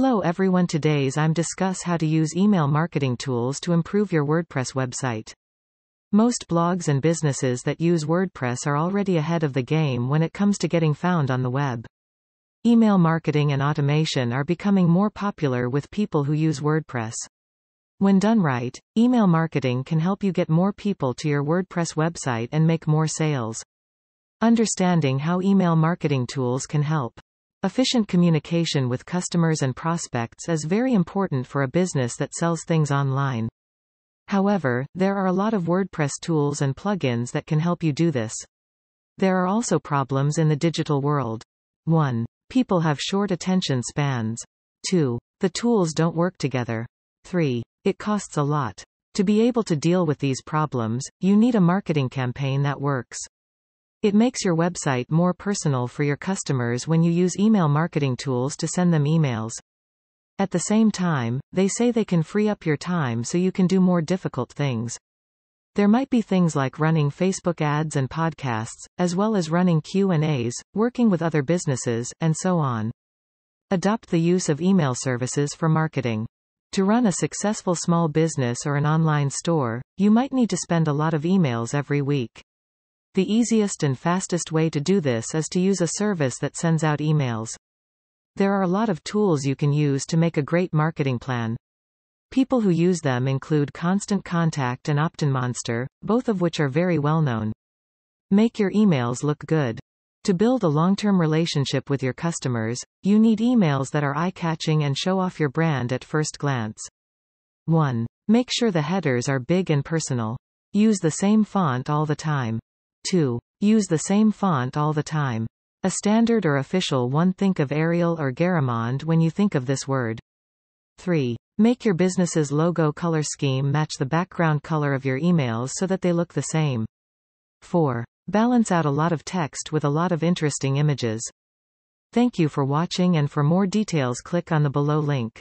Hello everyone, today's I'm discuss how to use email marketing tools to improve your WordPress website. Most blogs and businesses that use WordPress are already ahead of the game when it comes to getting found on the web. Email marketing and automation are becoming more popular with people who use WordPress. When done right, email marketing can help you get more people to your WordPress website and make more sales. Understanding how email marketing tools can help. Efficient communication with customers and prospects is very important for a business that sells things online. However, there are a lot of WordPress tools and plugins that can help you do this. There are also problems in the digital world. 1. People have short attention spans. 2. The tools don't work together. 3. It costs a lot. To be able to deal with these problems, you need a marketing campaign that works. It makes your website more personal for your customers when you use email marketing tools to send them emails. At the same time, they say they can free up your time so you can do more difficult things. There might be things like running Facebook ads and podcasts, as well as running Q&As, working with other businesses, and so on. Adopt the use of email services for marketing. To run a successful small business or an online store, you might need to spend a lot of emails every week. The easiest and fastest way to do this is to use a service that sends out emails. There are a lot of tools you can use to make a great marketing plan. People who use them include Constant Contact and OptinMonster, both of which are very well known. Make your emails look good. To build a long-term relationship with your customers, you need emails that are eye-catching and show off your brand at first glance. 1. Make sure the headers are big and personal. Use the same font all the time. 2. Use the same font all the time. A standard or official one. Think of Arial or Garamond when you think of this word. 3. Make your business's logo color scheme match the background color of your emails so that they look the same. 4. Balance out a lot of text with a lot of interesting images. Thank you for watching, and for more details click on the below link.